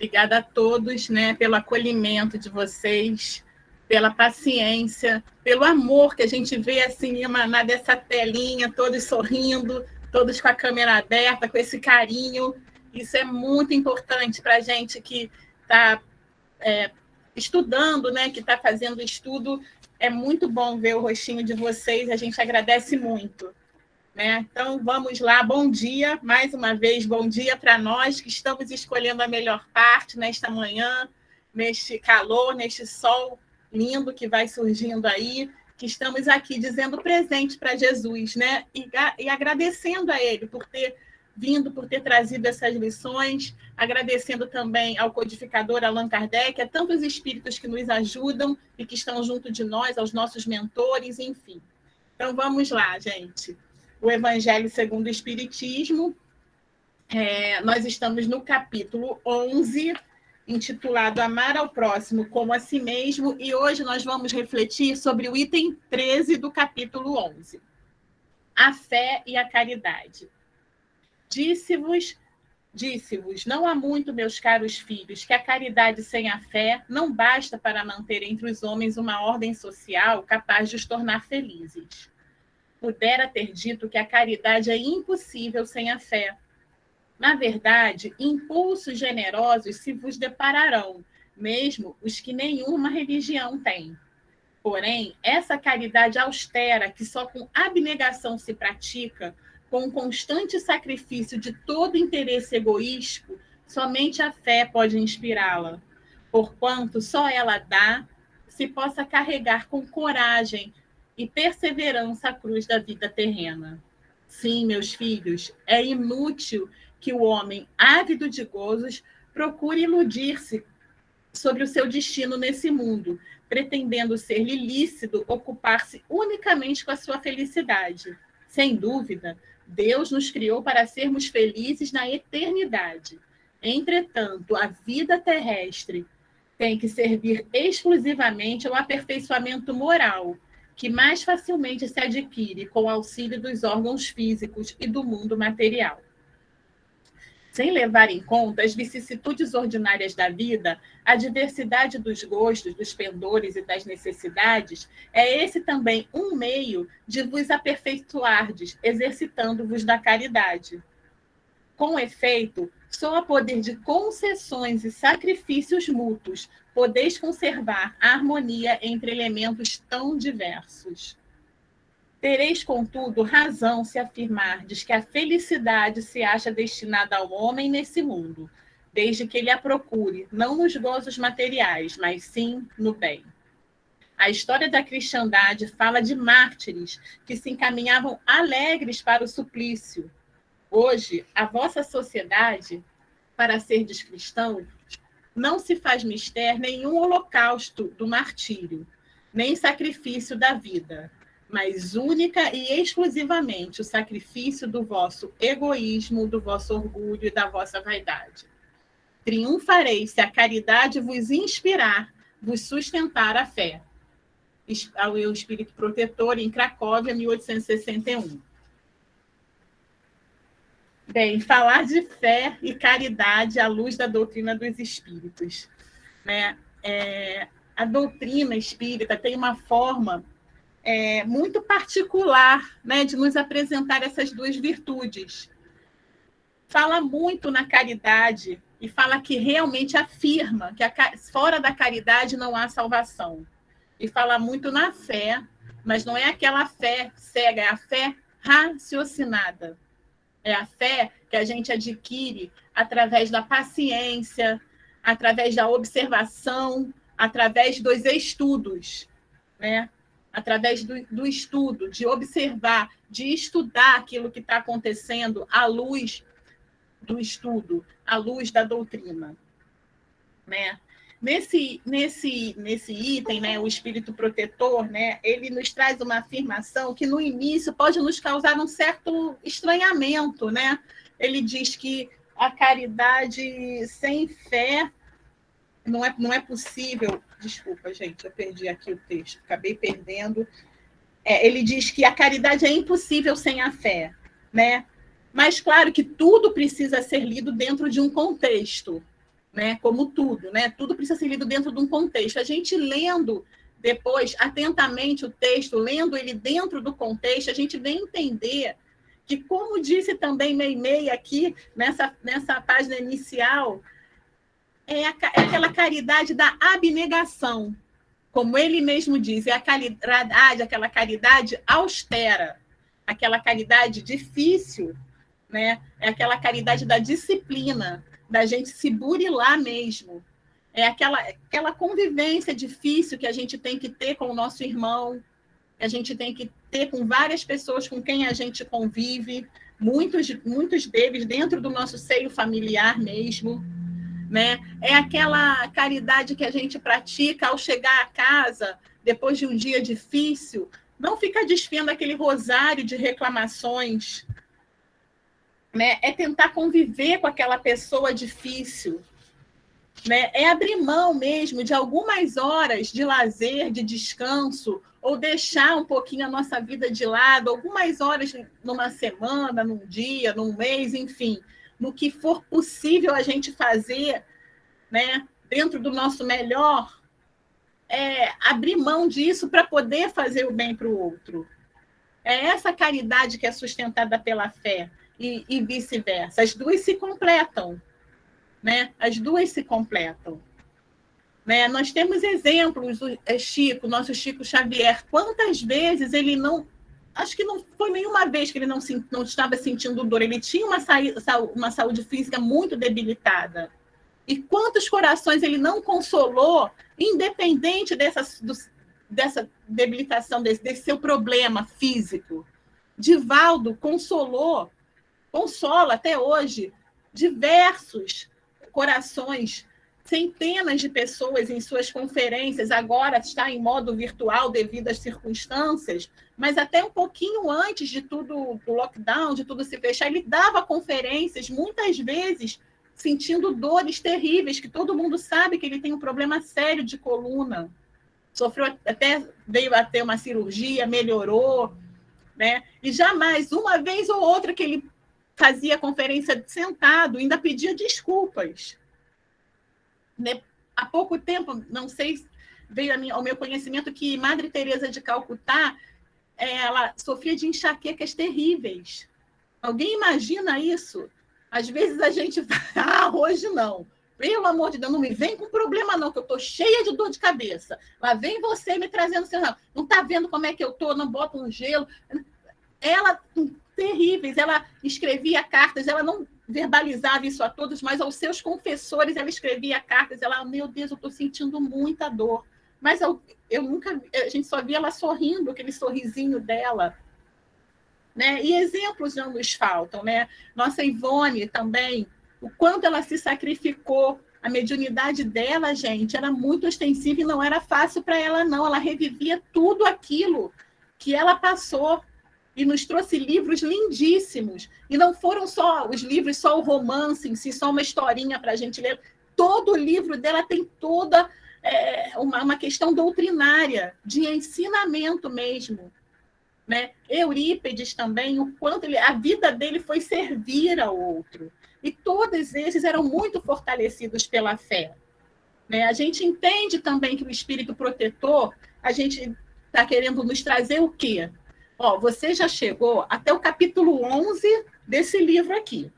Obrigada a todos, né, pelo acolhimento de vocês, pela paciência, pelo amor que a gente vê assim emanar dessa telinha, todos sorrindo, todos com a câmera aberta, com esse carinho. Isso é muito importante para a gente que está estudando, né, que está fazendo estudo. É muito bom ver o rostinho de vocês, a gente agradece muito. Né? Então, vamos lá, bom dia, mais uma vez, bom dia para nós que estamos escolhendo a melhor parte nesta manhã, neste calor, neste sol lindo que vai surgindo aí, que estamos aqui dizendo presente para Jesus, né? E agradecendo a Ele por ter vindo, por ter trazido essas lições, agradecendo também ao codificador Allan Kardec, a tantos espíritos que nos ajudam e que estão junto de nós, aos nossos mentores, enfim. Então, vamos lá, gente. O Evangelho segundo o Espiritismo. Nós estamos no capítulo 11, intitulado Amar ao Próximo como a si mesmo, e hoje nós vamos refletir sobre o item 13 do capítulo 11. A fé e a caridade. Disse-vos, não há muito, meus caros filhos, que a caridade sem a fé não basta para manter entre os homens uma ordem social capaz de os tornar felizes. Pudera ter dito que a caridade é impossível sem a fé. Na verdade, impulsos generosos se vos depararão, mesmo os que nenhuma religião tem. Porém, essa caridade austera, que só com abnegação se pratica, com o constante sacrifício de todo interesse egoísta, somente a fé pode inspirá-la, porquanto só ela dá, se possa carregar com coragem e perseverança a cruz da vida terrena. Sim, meus filhos, é inútil que o homem, ávido de gozos, procure iludir-se sobre o seu destino nesse mundo, pretendendo ser-lhe lícito ocupar-se unicamente com a sua felicidade. Sem dúvida, Deus nos criou para sermos felizes na eternidade. Entretanto, a vida terrestre tem que servir exclusivamente ao aperfeiçoamento moral, que mais facilmente se adquire com o auxílio dos órgãos físicos e do mundo material. Sem levar em conta as vicissitudes ordinárias da vida, a diversidade dos gostos, dos pendores e das necessidades, é esse também um meio de vos aperfeiçoardes, exercitando-vos da caridade. Com efeito, só a poder de concessões e sacrifícios mútuos podeis conservar a harmonia entre elementos tão diversos. Tereis, contudo, razão se afirmardes que a felicidade se acha destinada ao homem nesse mundo, desde que ele a procure, não nos gozos materiais, mas sim no bem. A história da cristandade fala de mártires que se encaminhavam alegres para o suplício. Hoje, a vossa sociedade, para serdes cristão, não se faz mister nenhum holocausto do martírio, nem sacrifício da vida, mas única e exclusivamente o sacrifício do vosso egoísmo, do vosso orgulho e da vossa vaidade. Triunfareis se a caridade vos inspirar, vos sustentar a fé. Ao Espírito Protetor, em Cracóvia, 1861. Bem, falar de fé e caridade à luz da doutrina dos espíritos. Né? A doutrina espírita tem uma forma muito particular, né, de nos apresentar essas duas virtudes. Fala muito na caridade e fala que realmente afirma que fora da caridade não há salvação. E fala muito na fé, mas não é aquela fé cega, é a fé raciocinada. É a fé que a gente adquire através da paciência, através da observação, através dos estudos, né? Através do estudo, de observar, de estudar aquilo que está acontecendo à luz do estudo, à luz da doutrina. Né? Nesse item, né, o Espírito Protetor, né, ele nos traz uma afirmação que, no início, pode nos causar um certo estranhamento. Né? Ele diz que a caridade sem fé não é possível. Desculpa, gente, eu perdi aqui o texto, acabei perdendo. Ele diz que a caridade é impossível sem a fé, né? Mas, claro que tudo precisa ser lido dentro de um contexto, né? Como tudo, né? Tudo precisa ser lido dentro de um contexto. A gente lendo depois, atentamente, o texto, lendo ele dentro do contexto, a gente vem entender que, como disse também Meimei aqui, nessa página inicial, é aquela caridade da abnegação. Como ele mesmo diz, é a caridade, aquela caridade austera, aquela caridade difícil, né? É aquela caridade da disciplina, da gente se burilar mesmo. É aquela convivência difícil que a gente tem que ter com o nosso irmão, que a gente tem que ter com várias pessoas com quem a gente convive, muitos deles dentro do nosso seio familiar mesmo, né? É aquela caridade que a gente pratica ao chegar a casa, depois de um dia difícil, não ficar desfiando aquele rosário de reclamações, né? É tentar conviver com aquela pessoa difícil, né? É abrir mão mesmo de algumas horas de lazer, de descanso, ou deixar um pouquinho a nossa vida de lado, algumas horas numa semana, num dia, num mês, enfim, no que for possível a gente fazer, né? Dentro do nosso melhor, abrir mão disso para poder fazer o bem para o outro. É essa caridade que é sustentada pela fé e vice-versa. As duas se completam, né? As duas se completam. Né? Nós temos exemplos, Chico, nosso Chico Xavier, quantas vezes ele não... Acho que não foi nenhuma vez que ele não estava sentindo dor. Ele tinha uma saúde física muito debilitada. E quantos corações ele não consolou, independente dessa debilitação, desse seu problema físico. Divaldo consola até hoje diversos corações, centenas de pessoas em suas conferências, agora está em modo virtual devido às circunstâncias, mas até um pouquinho antes de tudo, do lockdown, de tudo se fechar, ele dava conferências, muitas vezes sentindo dores terríveis, que todo mundo sabe que ele tem um problema sério de coluna. Veio a ter uma cirurgia, melhorou, né? E jamais, uma vez ou outra que ele fazia conferência sentado, ainda pedia desculpas. Há pouco tempo, não sei, veio ao meu conhecimento que Madre Teresa de Calcutá, ela sofria de enxaquecas terríveis. Alguém imagina isso? Às vezes a gente fala, hoje não. Pelo amor de Deus, não me vem com problema não, que eu estou cheia de dor de cabeça. Lá vem você me trazendo, não está vendo como é que eu estou, não bota um gelo. Ela, terríveis, ela escrevia cartas, ela não verbalizava isso a todos, mas aos seus confessores ela escrevia cartas, ela, meu Deus, eu estou sentindo muita dor. Mas eu nunca, a gente só via ela sorrindo, aquele sorrisinho dela. Né? E exemplos não nos faltam, né? Nossa Ivone também, o quanto ela se sacrificou, a mediunidade dela, gente, era muito ostensiva e não era fácil para ela, não. Ela revivia tudo aquilo que ela passou e nos trouxe livros lindíssimos. E não foram só os livros, só o romance em si, só uma historinha para a gente ler. Todo o livro dela tem toda uma questão doutrinária, de ensinamento mesmo. Né? Eurípides também, o quanto a vida dele foi servir ao outro. E todos esses eram muito fortalecidos pela fé. Né? A gente entende também que o espírito protetor, a gente está querendo nos trazer o quê? Ó, você já chegou até o capítulo 11 desse livro aqui.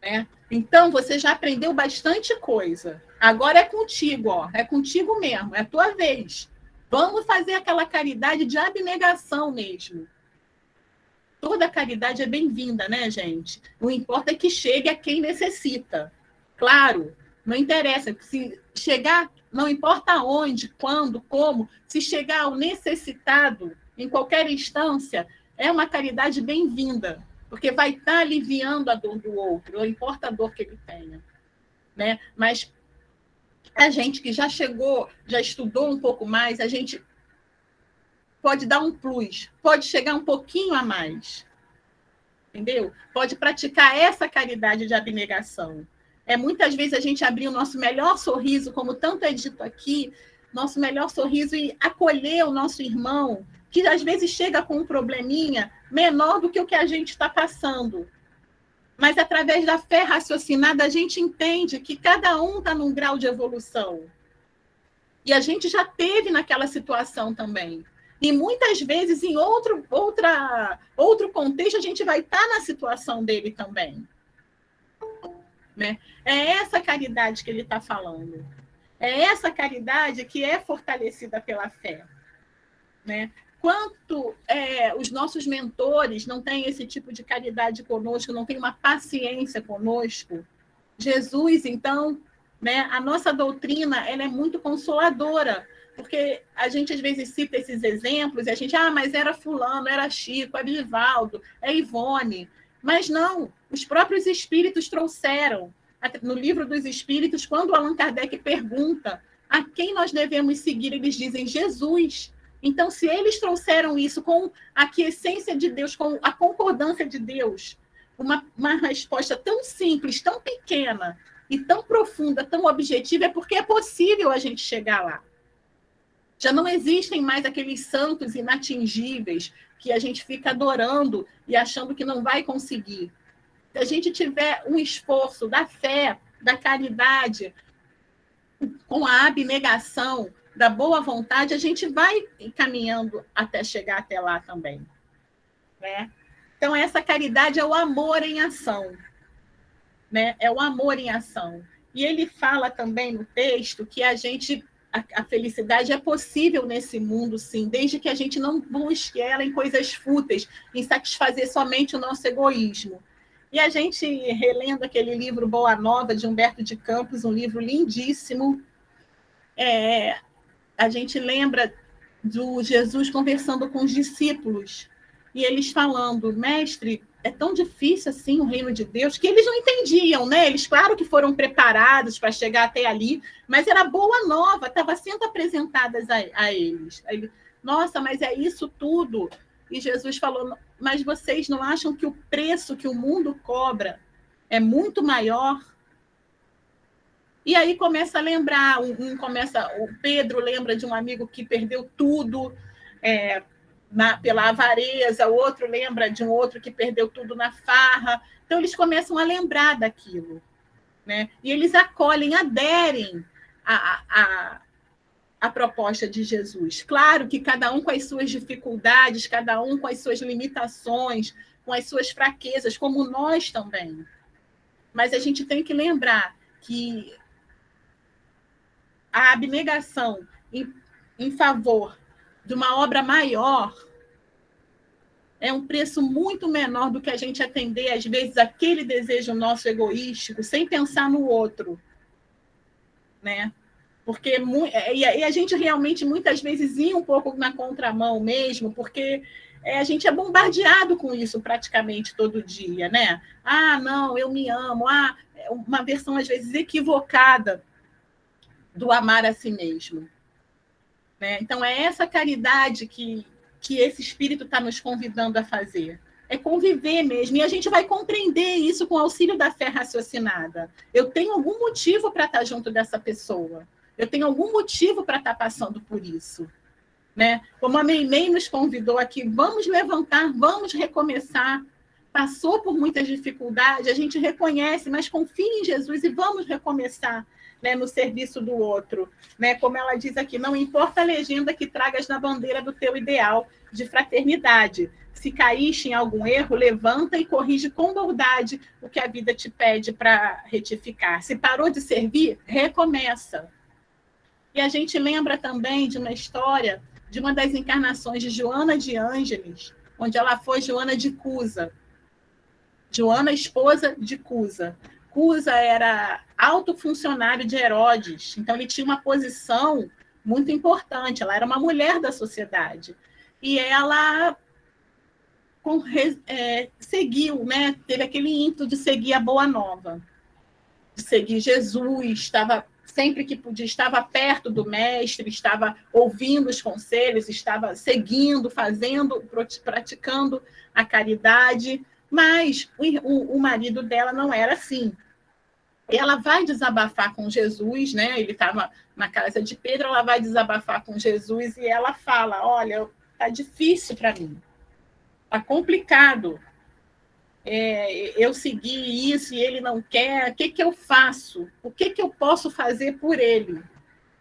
Né? Então, você já aprendeu bastante coisa. Agora é contigo, ó, é contigo mesmo, é a tua vez. Vamos fazer aquela caridade de abnegação mesmo. Toda caridade é bem-vinda, né, gente? O importa é que chegue a quem necessita. Claro, não interessa. Se chegar, não importa onde, quando, como, se chegar ao necessitado, em qualquer instância, é uma caridade bem-vinda, porque vai estar aliviando a dor do outro, não importa a dor que ele tenha. Né? Mas a gente que já chegou, já estudou um pouco mais, a gente pode dar um plus, pode chegar um pouquinho a mais. Entendeu? Pode praticar essa caridade de abnegação. Muitas vezes a gente abrir o nosso melhor sorriso, como tanto é dito aqui, nosso melhor sorriso e acolher o nosso irmão, que às vezes chega com um probleminha menor do que o que a gente está passando. Mas, através da fé raciocinada, a gente entende que cada um está num grau de evolução. E a gente já teve naquela situação também. E muitas vezes, em outro contexto, a gente vai estar na situação dele também. Né? É essa caridade que ele está falando. É essa caridade que é fortalecida pela fé. Né? Quanto os nossos mentores não têm esse tipo de caridade conosco, não têm uma paciência conosco, Jesus, então, né, a nossa doutrina ela é muito consoladora, porque a gente às vezes cita esses exemplos e a gente, mas era fulano, era Chico, é Vivaldo, é Ivone. Mas não, os próprios espíritos trouxeram. No livro dos Espíritos, quando Allan Kardec pergunta a quem nós devemos seguir, eles dizem Jesus. Então, se eles trouxeram isso com a aquiescência de Deus, com a concordância de Deus, uma resposta tão simples, tão pequena e tão profunda, tão objetiva, é porque é possível a gente chegar lá. Já não existem mais aqueles santos inatingíveis que a gente fica adorando e achando que não vai conseguir. Se a gente tiver um esforço da fé, da caridade, com a abnegação, da boa vontade, a gente vai caminhando até chegar até lá também. Né? Então, essa caridade é o amor em ação. Né? É o amor em ação. E ele fala também no texto que a felicidade é possível nesse mundo, sim, desde que a gente não busque ela em coisas fúteis, em satisfazer somente o nosso egoísmo. E a gente, relendo aquele livro Boa Nova, de Humberto de Campos, um livro lindíssimo, a gente lembra do Jesus conversando com os discípulos, e eles falando, mestre, é tão difícil assim o reino de Deus, que eles não entendiam, né? Eles, claro que foram preparados para chegar até ali, mas era boa nova, estava sendo apresentada a eles. Aí, nossa, mas é isso tudo? E Jesus falou, mas vocês não acham que o preço que o mundo cobra é muito maior? E aí começa a lembrar, o Pedro lembra de um amigo que perdeu tudo pela avareza, o outro lembra de um outro que perdeu tudo na farra. Então, eles começam a lembrar daquilo. Né? E eles acolhem, aderem à proposta de Jesus. Claro que cada um com as suas dificuldades, cada um com as suas limitações, com as suas fraquezas, como nós também. Mas a gente tem que lembrar que a abnegação em favor de uma obra maior é um preço muito menor do que a gente atender, às vezes, aquele desejo nosso egoístico, sem pensar no outro. Né? Porque e a gente realmente, muitas vezes, ia um pouco na contramão mesmo, porque a gente é bombardeado com isso praticamente todo dia. Né? Não, eu me amo. Uma versão, às vezes, equivocada do amar a si mesmo. Né? Então, é essa caridade que esse espírito está nos convidando a fazer. É conviver mesmo. E a gente vai compreender isso com o auxílio da fé raciocinada. Eu tenho algum motivo para estar junto dessa pessoa. Eu tenho algum motivo para estar passando por isso. Né? Como a Meimei nos convidou aqui, vamos levantar, vamos recomeçar. Passou por muitas dificuldades, a gente reconhece, mas confia em Jesus e vamos recomeçar. Né, no serviço do outro, né? Como ela diz aqui, não importa a legenda que tragas na bandeira do teu ideal de fraternidade. Se caíste em algum erro, levanta e corrige com bondade o que a vida te pede para retificar. Se parou de servir, recomeça. E a gente lembra também de uma história de uma das encarnações de Joana de Ângeles, onde ela foi Joana de Cusa. Joana, esposa de Cusa. Cusa era alto funcionário de Herodes, então ele tinha uma posição muito importante, ela era uma mulher da sociedade. E ela seguiu, né? Teve aquele ímpeto de seguir a Boa Nova, de seguir Jesus, sempre que podia, estava perto do mestre, estava ouvindo os conselhos, estava seguindo, fazendo, praticando a caridade, mas o marido dela não era assim. Ela vai desabafar com Jesus, né? Ele estava na casa de Pedro, ela vai desabafar com Jesus e ela fala, olha, está difícil para mim, está complicado. eu segui isso e ele não quer, o que eu faço? O que eu posso fazer por ele?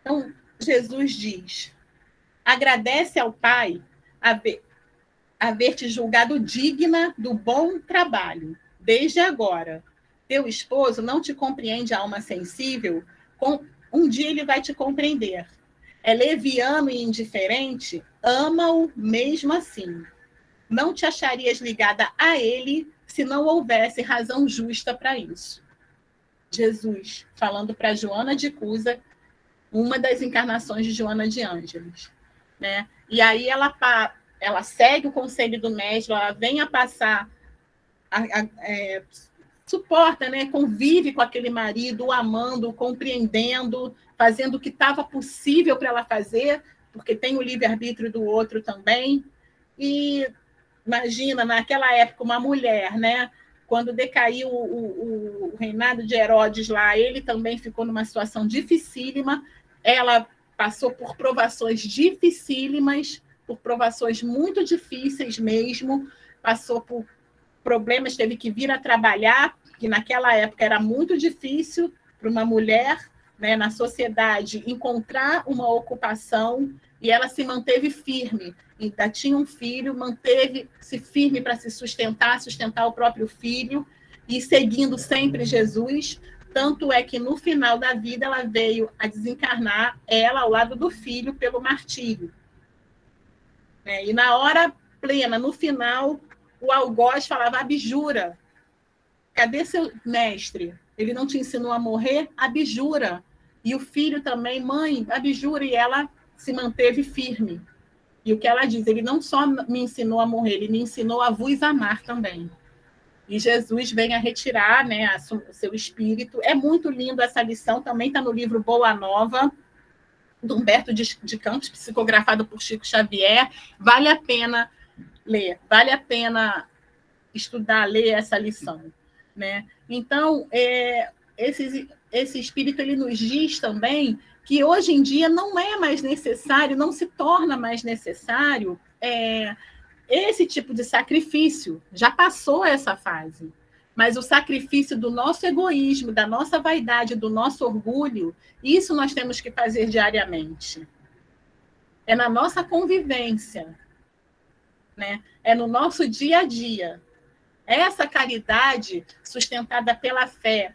Então, Jesus diz, agradece ao Pai haver te julgado digna do bom trabalho, desde agora. Teu esposo não te compreende a alma sensível, um dia ele vai te compreender. É leviano e indiferente, ama-o mesmo assim. Não te acharias ligada a ele se não houvesse razão justa para isso. Jesus, falando para Joana de Cusa, uma das encarnações de Joana de Ângeles. Né? E aí ela segue o conselho do mestre, ela vem a passar, suporta, né? Convive com aquele marido, o amando, o compreendendo, fazendo o que estava possível para ela fazer, porque tem o livre-arbítrio do outro também. E imagina, naquela época, uma mulher, né? Quando decaiu o reinado de Herodes lá, ele também ficou numa situação dificílima. Ela passou por provações dificílimas, por provações muito difíceis mesmo, passou por problemas, teve que vir a trabalhar, que naquela época era muito difícil para uma mulher, né, na sociedade, encontrar uma ocupação, e ela se manteve firme. Ainda tinha um filho, manteve-se firme para se sustentar o próprio filho, e seguindo sempre Jesus. Tanto é que no final da vida ela veio a desencarnar, ela ao lado do filho, pelo martírio. E na hora plena, no final, o algoz falava, abjura. Cadê seu mestre? Ele não te ensinou a morrer? Abjura. E o filho também, mãe, abjura. E ela se manteve firme. E o que ela diz, ele não só me ensinou a morrer, ele me ensinou a vos amar também. E Jesus vem a retirar, né, o seu espírito. É muito lindo essa lição, também está no livro Boa Nova, do Humberto de Campos, psicografado por Chico Xavier. Vale a pena ler, vale a pena estudar, ler essa lição. Né? Então, esse espírito ele nos diz também que hoje em dia não é mais necessário, não se torna mais necessário esse tipo de sacrifício. Já passou essa fase. Mas o sacrifício do nosso egoísmo, da nossa vaidade, do nosso orgulho, isso nós temos que fazer diariamente. É na nossa convivência, né? É no nosso dia a dia. Essa caridade sustentada pela fé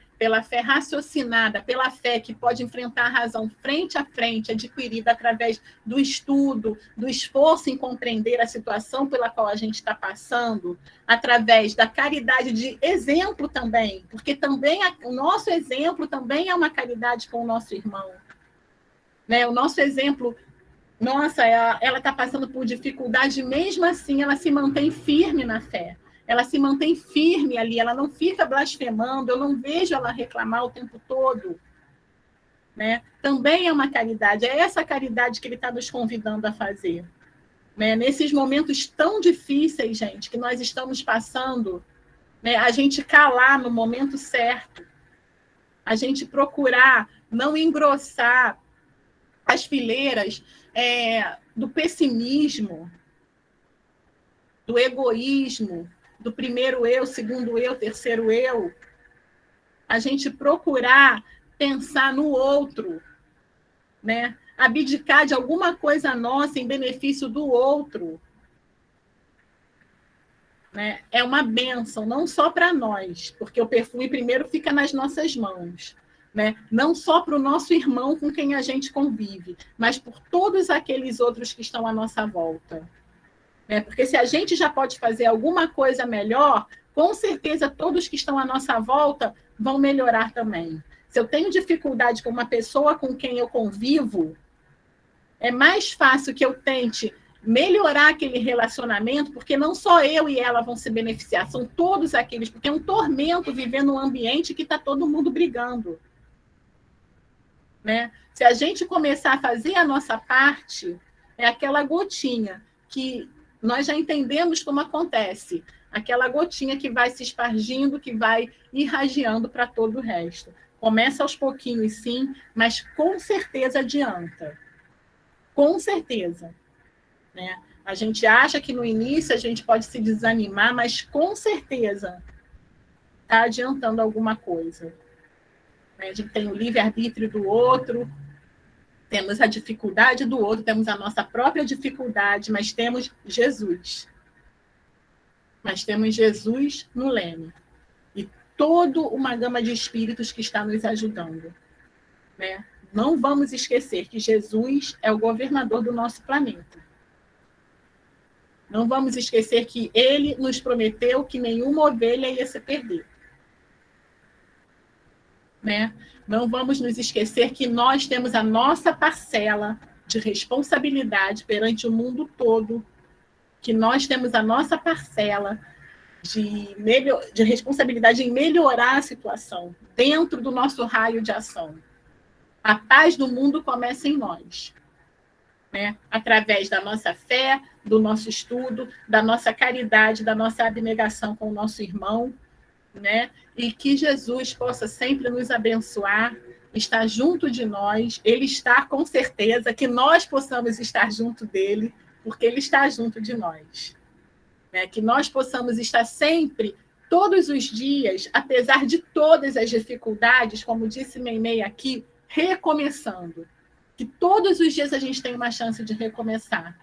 raciocinada, pela fé que pode enfrentar a razão frente a frente, adquirida através do estudo, do esforço em compreender a situação pela qual a gente está passando, através da caridade de exemplo também, porque também o nosso exemplo também é uma caridade com o nosso irmão. Né? O nosso exemplo, nossa, ela está passando por dificuldade, mesmo assim ela se mantém firme na fé. Ela se mantém firme ali, ela não fica blasfemando, eu não vejo ela reclamar o tempo todo. Né? Também é uma caridade, é essa caridade que ele está nos convidando a fazer. Né? Nesses momentos tão difíceis, gente, que nós estamos passando, né? A gente calar no momento certo, a gente procurar não engrossar as fileiras do pessimismo, do egoísmo, do primeiro eu, segundo eu, terceiro eu, a gente procurar pensar no outro, né? Abdicar de alguma coisa nossa em benefício do outro. Né? É uma bênção, não só para nós, porque o perfume primeiro fica nas nossas mãos. Né? Não só para o nosso irmão com quem a gente convive, mas por todos aqueles outros que estão à nossa volta. Porque se a gente já pode fazer alguma coisa melhor, com certeza todos que estão à nossa volta vão melhorar também. Se eu tenho dificuldade com uma pessoa com quem eu convivo, é mais fácil que eu tente melhorar aquele relacionamento, porque não só eu e ela vão se beneficiar, são todos aqueles, porque é um tormento viver num ambiente que está todo mundo brigando. Né? Se a gente começar a fazer a nossa parte, é aquela gotinha que nós já entendemos como acontece. Aquela gotinha que vai se espargindo, que vai irradiando para todo o resto. Começa aos pouquinhos, sim, mas com certeza adianta. Com certeza. Né? A gente acha que no início a gente pode se desanimar, mas com certeza está adiantando alguma coisa. A gente tem o livre-arbítrio do outro, temos a dificuldade do outro, temos a nossa própria dificuldade, mas temos Jesus. Mas temos Jesus no leme. E toda uma gama de espíritos que está nos ajudando. Né? Não vamos esquecer que Jesus é o governador do nosso planeta. Não vamos esquecer que ele nos prometeu que nenhuma ovelha ia se perder. Né? Não vamos nos esquecer que nós temos a nossa parcela de responsabilidade perante o mundo todo, que nós temos a nossa parcela de responsabilidade em melhorar a situação dentro do nosso raio de ação. A paz do mundo começa em nós, né? Através da nossa fé, do nosso estudo, da nossa caridade, da nossa abnegação com o nosso irmão, né? E que Jesus possa sempre nos abençoar, estar junto de nós, ele está com certeza, que nós possamos estar junto dele, porque ele está junto de nós. Né? Que nós possamos estar sempre, todos os dias, apesar de todas as dificuldades, como disse Meimei aqui, recomeçando. Que todos os dias a gente tem uma chance de recomeçar.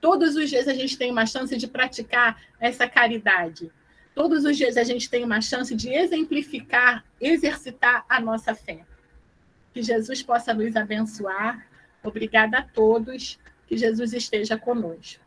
Todos os dias a gente tem uma chance de praticar essa caridade. Todos os dias a gente tem uma chance de exemplificar, exercitar a nossa fé. Que Jesus possa nos abençoar. Obrigada a todos. Que Jesus esteja conosco.